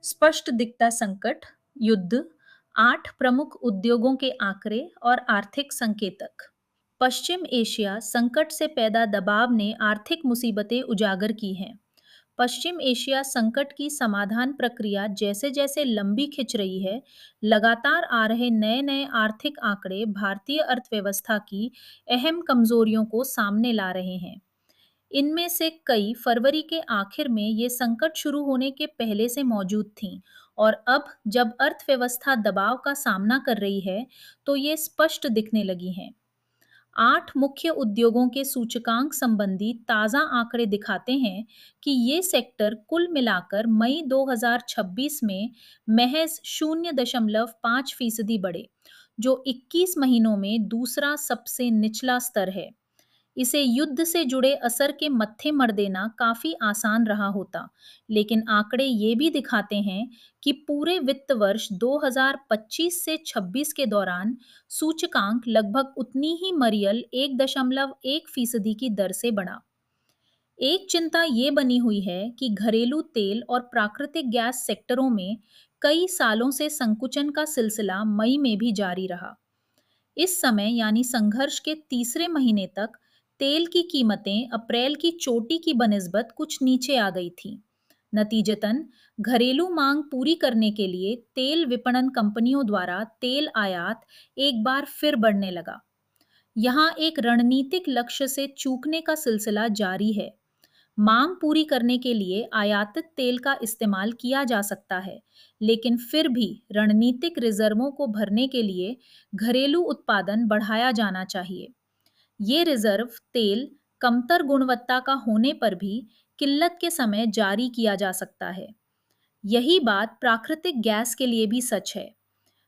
स्पष्ट दिखता संकट, युद्ध, 8 प्रमुख उद्योगों के आंकड़े और आर्थिक संकेतक। पश्चिम एशिया संकट से पैदा दबाव ने आर्थिक मुसीबतें उजागर की हैं। पश्चिम एशिया संकट की समाधान प्रक्रिया जैसे जैसे लंबी खिंच रही है, लगातार आ रहे नए नए आर्थिक आंकड़े भारतीय अर्थव्यवस्था की अहम कमजोरियों को सामने ला रहे हैं। इनमें से कई फरवरी के आखिर में ये संकट शुरू होने के पहले से मौजूद थीं और अब जब अर्थव्यवस्था दबाव का सामना कर रही है, तो ये स्पष्ट दिखने लगी हैं। 8 मुख्य उद्योगों के सूचकांक संबंधी ताज़ा आंकड़े दिखाते हैं कि ये सेक्टर कुल मिलाकर मई 2026 में महज 0.5% बढ़े, जो 21 महीनों में दूसरा सबसे निचला स्तर है। इसे युद्ध से जुड़े असर के मत्थे मर देना काफी आसान रहा होता, लेकिन आंकड़े ये भी दिखाते हैं कि पूरे वित्त वर्ष 2025 से 26 के दौरान सूचकांक लगभग उतनी ही मरियल 1.1% की दर से बढ़ा। एक चिंता ये बनी हुई है कि घरेलू तेल और प्राकृतिक गैस सेक्टरों में कई सालों से संकुचन का सिलसिला मई में भी जारी रहा। इस समय यानी संघर्ष के तीसरे महीने तक तेल की कीमतें अप्रैल की चोटी की बनिस्बत कुछ नीचे आ गई थीं। नतीजतन घरेलू मांग पूरी करने के लिए तेल विपणन कंपनियों द्वारा तेल आयात एक बार फिर बढ़ने लगा। यहाँ एक रणनीतिक लक्ष्य से चूकने का सिलसिला जारी है। मांग पूरी करने के लिए आयातित तेल का इस्तेमाल किया जा सकता है, लेकिन फिर भी रणनीतिक रिजर्वों को भरने के लिए घरेलू उत्पादन बढ़ाया जाना चाहिए। ये रिजर्व तेल कमतर गुणवत्ता का होने पर भी किल्लत के समय जारी किया जा सकता है। यही बात प्राकृतिक गैस के लिए भी सच है।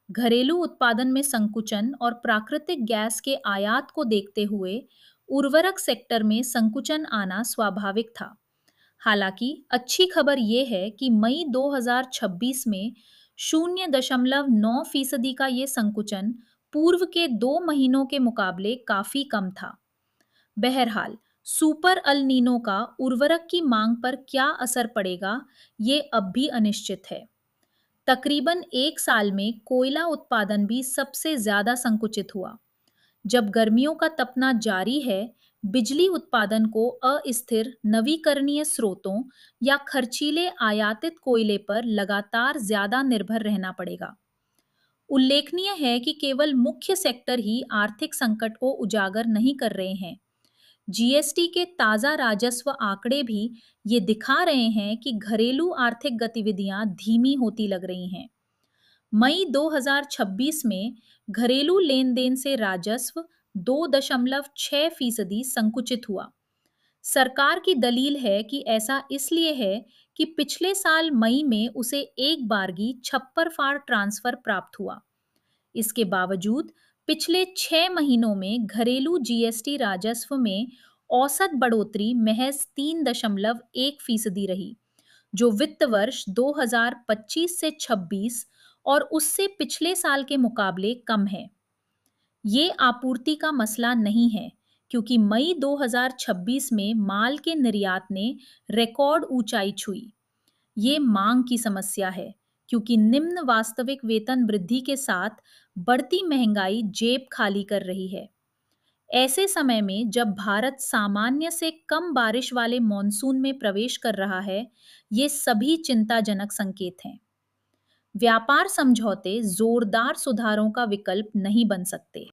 घरेलू उत्पादन में संकुचन और प्राकृतिक गैस के आयात को देखते हुए उर्वरक सेक्टर में संकुचन आना स्वाभाविक था। हालांकि अच्छी खबर ये है कि मई 2026 में 0.9% का ये संकुचन पूर्व के 2 महीनों के मुकाबले काफी कम था। बहरहाल, सुपर अल नीनो का उर्वरक की मांग पर क्या असर पड़ेगा, ये अब भी अनिश्चित है। तकरीबन एक साल में कोयला उत्पादन भी सबसे ज्यादा संकुचित हुआ। जब गर्मियों का तपना जारी है, बिजली उत्पादन को अस्थिर नवीकरणीय स्रोतों या खर्चीले आयातित कोयले पर लगातार ज्यादा निर्भर रहना पड़ेगा। उल्लेखनीय है कि केवल मुख्य सेक्टर ही आर्थिक संकट को उजागर नहीं कर रहे हैं। जीएसटी के ताजा राजस्व आंकड़े भी ये दिखा रहे हैं कि घरेलू आर्थिक गतिविधियां धीमी होती लग रही हैं। मई 2026 में घरेलू लेन-देन से राजस्व 2.6% संकुचित हुआ। सरकार की दलील है कि ऐसा इसलिए है कि पिछले साल मई में उसे एक बारगी छप्पर फाड़ ट्रांसफर प्राप्त हुआ। इसके बावजूद पिछले 6 महीनों में घरेलू जीएसटी राजस्व में औसत बढ़ोतरी महज 3.1% रही, जो वित्त वर्ष 2025 से 26 और उससे पिछले साल के मुकाबले कम है। ये आपूर्ति का मसला नहीं है, क्योंकि मई 2026 में माल के निर्यात ने रिकॉर्ड ऊंचाई छुई। ये मांग की समस्या है, क्योंकि निम्न वास्तविक वेतन वृद्धि के साथ बढ़ती महंगाई जेब खाली कर रही है। ऐसे समय में जब भारत सामान्य से कम बारिश वाले मॉनसून में प्रवेश कर रहा है, ये सभी चिंताजनक संकेत हैं। व्यापार समझौते जोरदार सुधारों का विकल्प नहीं बन सकते।